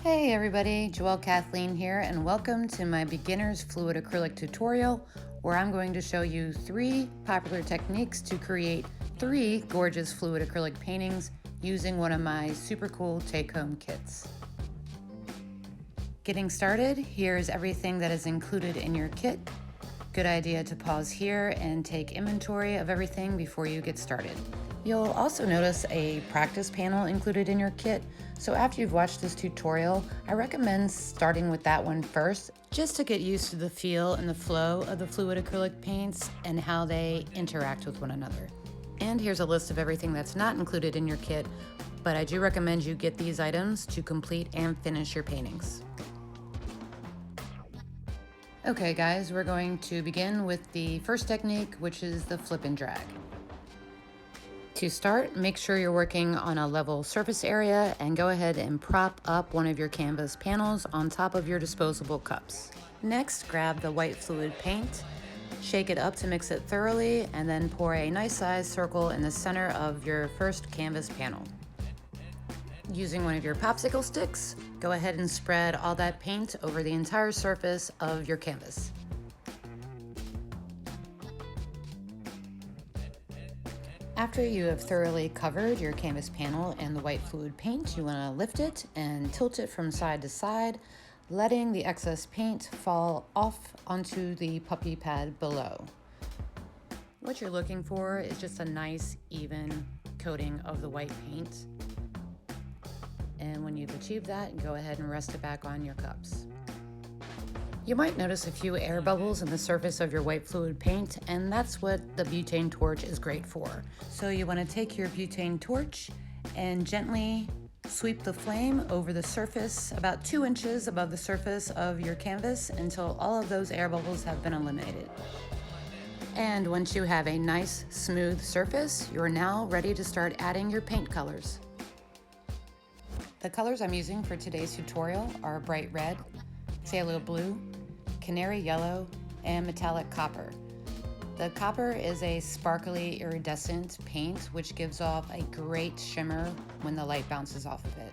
Hey everybody, Joelle Cathleen here, and welcome to my beginner's fluid acrylic tutorial where I'm going to show you 3 popular techniques to create 3 gorgeous fluid acrylic paintings using one of my super cool take-home kits. Getting started, here's everything that is included in your kit. Good idea to pause here and take inventory of everything before you get started. You'll also notice a practice panel included in your kit, so after you've watched this tutorial, I recommend starting with that one first, just to get used to the feel and the flow of the fluid acrylic paints and how they interact with one another. And here's a list of everything that's not included in your kit, but I do recommend you get these items to complete and finish your paintings. Okay guys, we're going to begin with the first technique, which is the flip and drag. To start, make sure you're working on a level surface area and go ahead and prop up one of your canvas panels on top of your disposable cups. Next, grab the white fluid paint, shake it up to mix it thoroughly, and then pour a nice sized circle in the center of your first canvas panel. Using one of your popsicle sticks, go ahead and spread all that paint over the entire surface of your canvas. After you have thoroughly covered your canvas panel in the white fluid paint, you want to lift it and tilt it from side to side, letting the excess paint fall off onto the puppy pad below. What you're looking for is just a nice, even coating of the white paint. And when you've achieved that, go ahead and rest it back on your cups. You might notice a few air bubbles in the surface of your white fluid paint, and that's what the butane torch is great for. So you want to take your butane torch and gently sweep the flame over the surface about 2 inches above the surface of your canvas until all of those air bubbles have been eliminated. And once you have a nice smooth surface, you're now ready to start adding your paint colors. The colors I'm using for today's tutorial are bright red, phthalo blue, canary yellow, and metallic copper. The copper is a sparkly iridescent paint which gives off a great shimmer when the light bounces off of it.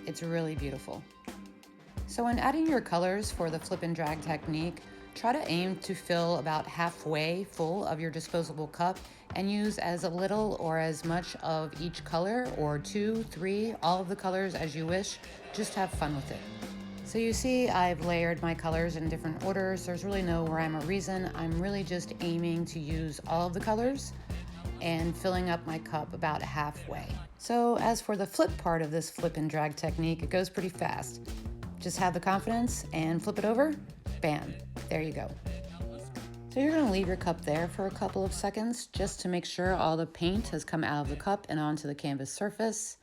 It's really beautiful. So when adding your colors for the flip and drag technique, try to aim to fill about halfway full of your disposable cup and use as little or as much of each color, or 2, 3, all of the colors as you wish. Just have fun with it. So you see I've layered my colors in different orders. There's really no rhyme or reason. I'm really just aiming to use all of the colors and filling up my cup about halfway. So as for the flip part of this flip and drag technique, it goes pretty fast. Just have the confidence and flip it over, bam, there you go. So you're gonna leave your cup there for a couple of seconds just to make sure all the paint has come out of the cup and onto the canvas surface.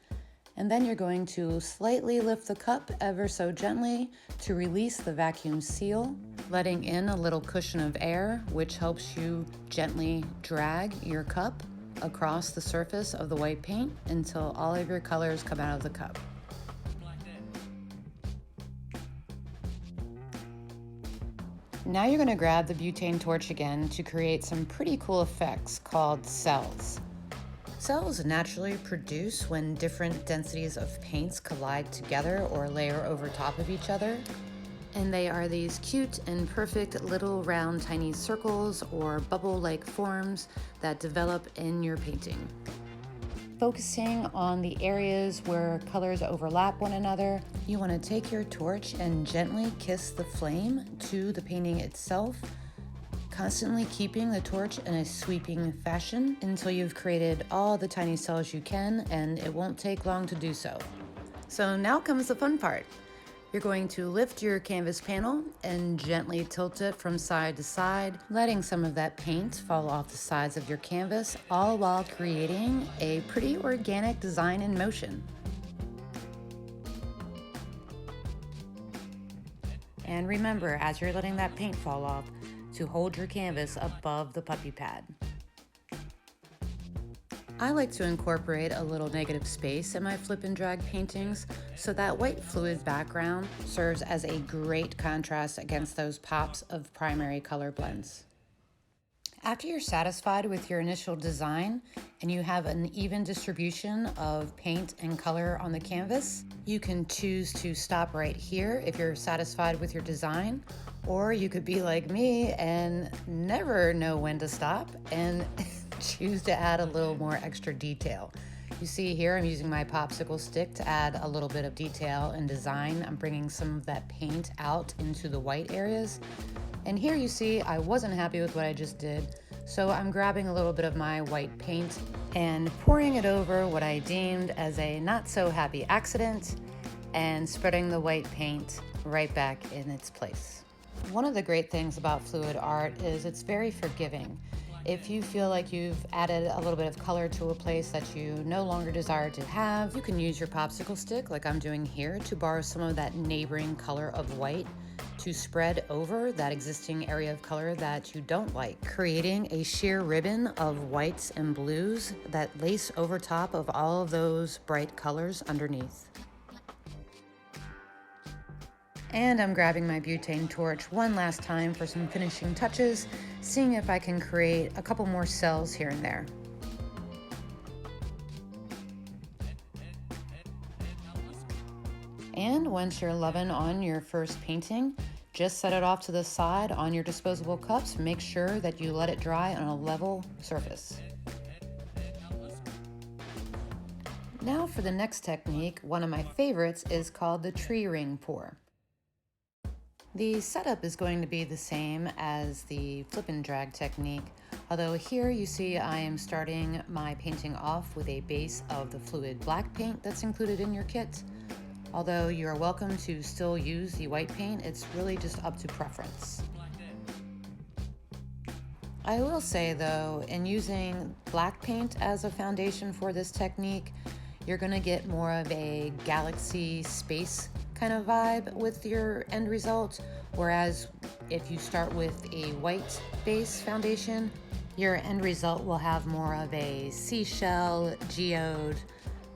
And then you're going to slightly lift the cup ever so gently to release the vacuum seal, letting in a little cushion of air, which helps you gently drag your cup across the surface of the white paint until all of your colors come out of the cup. Now you're going to grab the butane torch again to create some pretty cool effects called cells. Cells naturally produce when different densities of paints collide together or layer over top of each other. And they are these cute and perfect little round tiny circles or bubble-like forms that develop in your painting. Focusing on the areas where colors overlap one another, you want to take your torch and gently kiss the flame to the painting itself, constantly keeping the torch in a sweeping fashion until you've created all the tiny cells you can, and it won't take long to do so. So now comes the fun part. You're going to lift your canvas panel and gently tilt it from side to side, letting some of that paint fall off the sides of your canvas, all while creating a pretty organic design in motion. And remember, as you're letting that paint fall off, to hold your canvas above the puppy pad. I like to incorporate a little negative space in my flip and drag paintings so that white fluid background serves as a great contrast against those pops of primary color blends. After you're satisfied with your initial design and you have an even distribution of paint and color on the canvas, you can choose to stop right here if you're satisfied with your design, or you could be like me and never know when to stop and choose to add a little more extra detail. You see here I'm using my popsicle stick to add a little bit of detail and design. I'm bringing some of that paint out into the white areas. And here you see I wasn't happy with what I just did, so I'm grabbing a little bit of my white paint and pouring it over what I deemed as a not so happy accident and spreading the white paint right back in its place. One of the great things about fluid art is it's very forgiving. If you feel like you've added a little bit of color to a place that you no longer desire to have, you can use your popsicle stick, like I'm doing here, to borrow some of that neighboring color of white to spread over that existing area of color that you don't like, creating a sheer ribbon of whites and blues that lace over top of all of those bright colors underneath. And I'm grabbing my butane torch one last time for some finishing touches, seeing if I can create a couple more cells here and there. And once you're loving on your first painting, just set it off to the side on your disposable cups. Make sure that you let it dry on a level surface. Now for the next technique, one of my favorites is called the tree ring pour. The setup is going to be the same as the flip and drag technique, although here you see I am starting my painting off with a base of the fluid black paint that's included in your kit. Although you are welcome to still use the white paint, it's really just up to preference. I will say though, in using black paint as a foundation for this technique, you're going to get more of a galaxy space kind of vibe with your end result, whereas if you start with a white base foundation, your end result will have more of a seashell, geode,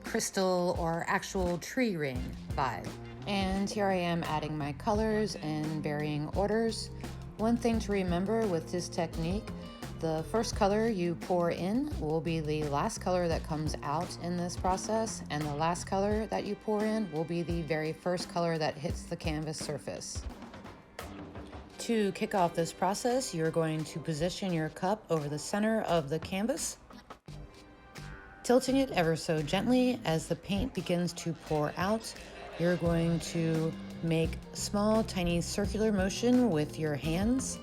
crystal, or actual tree ring vibe. And here I am adding my colors in varying orders. One thing to remember with this technique, the first color you pour in will be the last color that comes out in this process, and the last color that you pour in will be the very first color that hits the canvas surface. To kick off this process, you're going to position your cup over the center of the canvas, tilting it ever so gently. As the paint begins to pour out, you're going to make small, tiny circular motion with your hands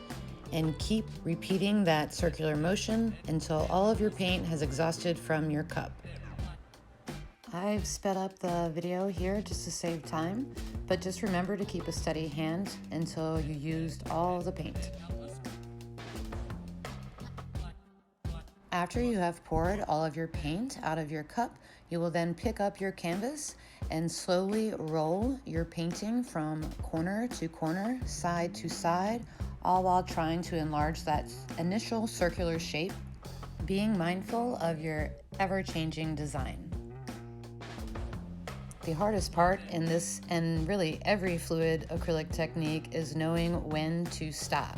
and keep repeating that circular motion until all of your paint has exhausted from your cup. I've sped up the video here just to save time, but just remember to keep a steady hand until you used all the paint. After you have poured all of your paint out of your cup, you will then pick up your canvas and slowly roll your painting from corner to corner, side to side, all while trying to enlarge that initial circular shape, being mindful of your ever-changing design. The hardest part in this, and really every fluid acrylic technique, is knowing when to stop.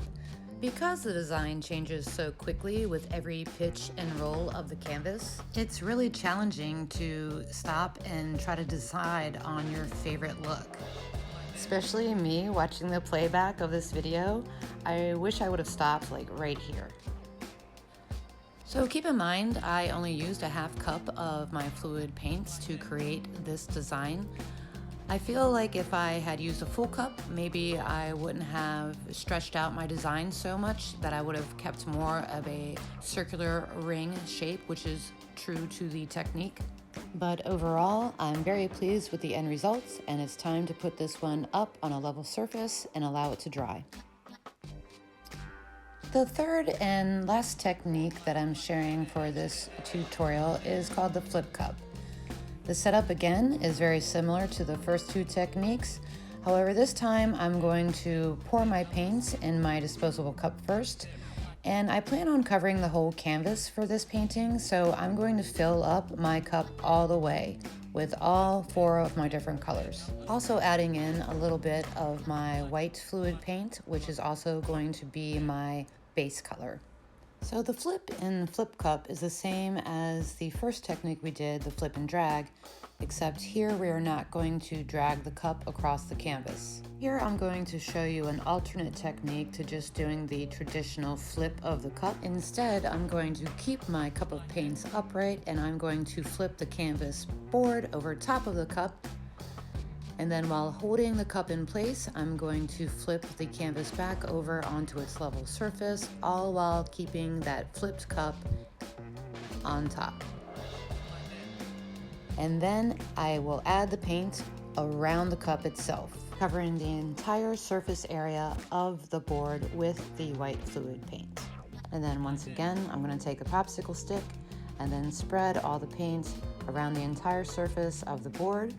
Because the design changes so quickly with every pitch and roll of the canvas, it's really challenging to stop and try to decide on your favorite look. Especially me watching the playback of this video, I wish I would have stopped like right here. So keep in mind, I only used a half cup of my fluid paints to create this design. I feel like if I had used a full cup, maybe I wouldn't have stretched out my design so much, that I would have kept more of a circular ring shape, which is true to the technique. But overall, I'm very pleased with the end results, and it's time to put this one up on a level surface and allow it to dry. The third and last technique that I'm sharing for this tutorial is called the flip cup. The setup again is very similar to the first two techniques. However, this time I'm going to pour my paints in my disposable cup first, and I plan on covering the whole canvas for this painting, so I'm going to fill up my cup all the way with all 4 of my different colors. Also adding in a little bit of my white fluid paint, which is also going to be my base color. So the flip in Flip Cup is the same as the first technique we did, the flip and drag, except here we are not going to drag the cup across the canvas. Here I'm going to show you an alternate technique to just doing the traditional flip of the cup. Instead, I'm going to keep my cup of paints upright and I'm going to flip the canvas board over top of the cup. And then while holding the cup in place, I'm going to flip the canvas back over onto its level surface, all while keeping that flipped cup on top. And then I will add the paint around the cup itself, covering the entire surface area of the board with the white fluid paint. And then once again, I'm going to take a popsicle stick and then spread all the paint around the entire surface of the board.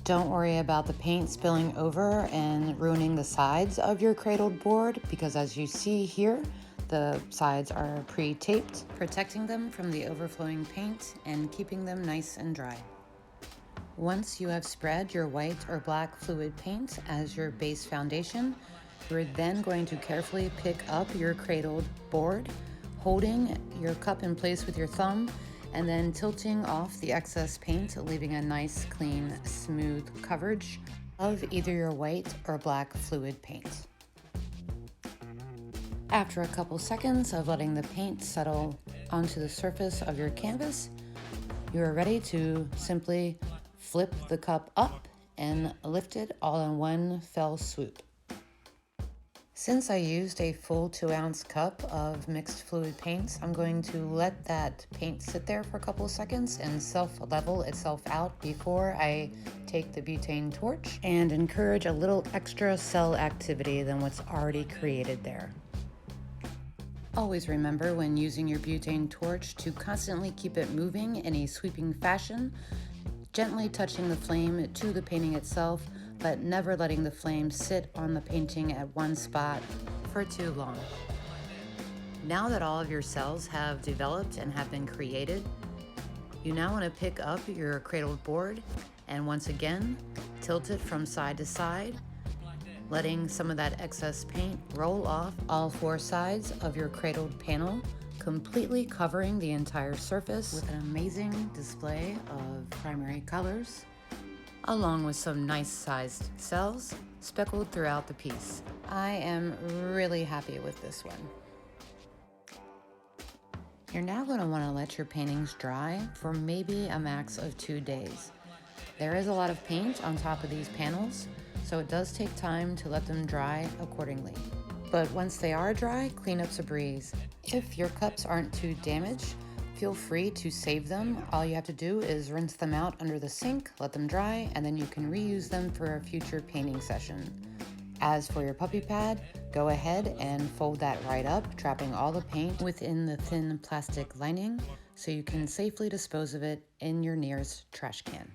Don't worry about the paint spilling over and ruining the sides of your cradled board, because as you see here, the sides are pre-taped, protecting them from the overflowing paint and keeping them nice and dry. Once you have spread your white or black fluid paint as your base foundation, you're then going to carefully pick up your cradled board, holding your cup in place with your thumb, and then tilting off the excess paint, leaving a nice, clean, smooth coverage of either your white or black fluid paint. After a couple seconds of letting the paint settle onto the surface of your canvas, you are ready to simply flip the cup up and lift it all in one fell swoop. Since I used a full 2-ounce cup of mixed fluid paints, I'm going to let that paint sit there for a couple of seconds and self-level itself out before I take the butane torch and encourage a little extra cell activity than what's already created there. Always remember when using your butane torch to constantly keep it moving in a sweeping fashion, gently touching the flame to the painting itself, but never letting the flame sit on the painting at one spot for too long. Now that all of your cells have developed and have been created, you now want to pick up your cradled board and once again tilt it from side to side, letting some of that excess paint roll off all 4 sides of your cradled panel, completely covering the entire surface with an amazing display of primary colors, along with some nice sized cells speckled throughout the piece. I am really happy with this one. You're now going to want to let your paintings dry for maybe a max of 2 days. There is a lot of paint on top of these panels, so it does take time to let them dry accordingly. But once they are dry, cleanup's a breeze. If your cups aren't too damaged, feel free to save them. All you have to do is rinse them out under the sink, let them dry, and then you can reuse them for a future painting session. As for your puppy pad, go ahead and fold that right up, trapping all the paint within the thin plastic lining so you can safely dispose of it in your nearest trash can.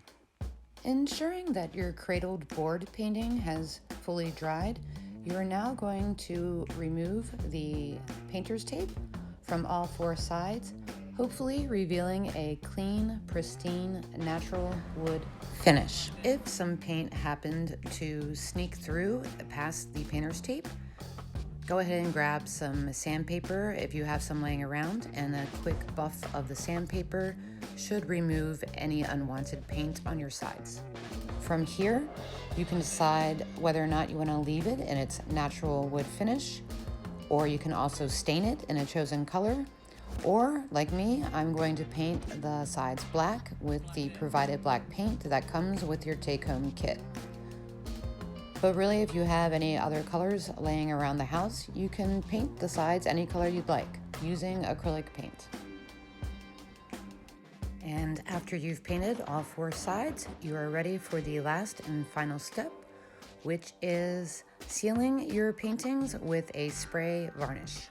Ensuring that your cradled board painting has fully dried, you are now going to remove the painter's tape from all 4 sides, hopefully revealing a clean, pristine, natural wood finish. If some paint happened to sneak through past the painter's tape, go ahead and grab some sandpaper if you have some laying around, and a quick buff of the sandpaper should remove any unwanted paint on your sides. From here, you can decide whether or not you want to leave it in its natural wood finish, or you can also stain it in a chosen color, or like me, I'm going to paint the sides black with the provided black paint that comes with your take-home kit. But really, if you have any other colors laying around the house, you can paint the sides any color you'd like using acrylic paint. And after you've painted all 4 sides, you are ready for the last and final step, which is sealing your paintings with a spray varnish.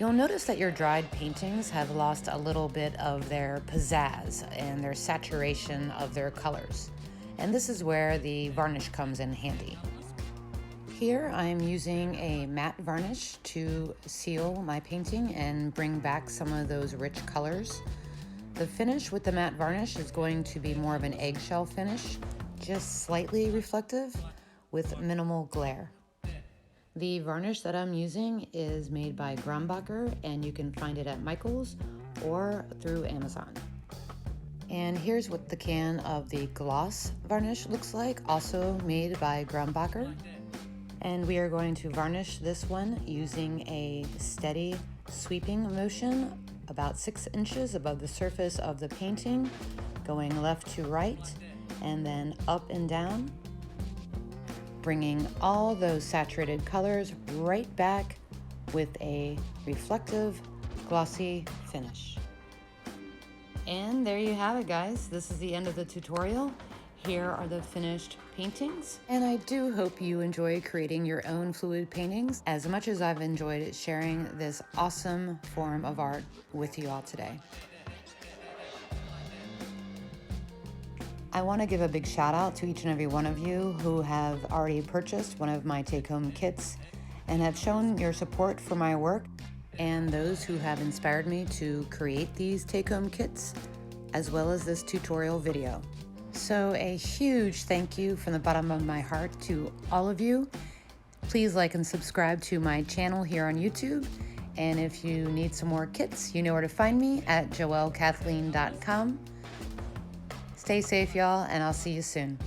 You'll notice that your dried paintings have lost a little bit of their pizzazz and their saturation of their colors. And this is where the varnish comes in handy. Here I'm using a matte varnish to seal my painting and bring back some of those rich colors. The finish with the matte varnish is going to be more of an eggshell finish, just slightly reflective with minimal glare. The varnish that I'm using is made by Grumbacher, and you can find it at Michael's or through Amazon. And here's what the can of the gloss varnish looks like, also made by Grumbacher. And we are going to varnish this one using a steady sweeping motion about 6 inches above the surface of the painting, going left to right and then up and down, bringing all those saturated colors right back with a reflective, glossy finish. And there you have it, guys. This is the end of the tutorial. Here are the finished paintings. And I do hope you enjoy creating your own fluid paintings as much as I've enjoyed sharing this awesome form of art with you all today. I want to give a big shout out to each and every one of you who have already purchased one of my take-home kits and have shown your support for my work, and those who have inspired me to create these take-home kits, as well as this tutorial video. So a huge thank you from the bottom of my heart to all of you. Please like and subscribe to my channel here on YouTube. And if you need some more kits, you know where to find me at joellecathleen.com. Stay safe, y'all, and I'll see you soon.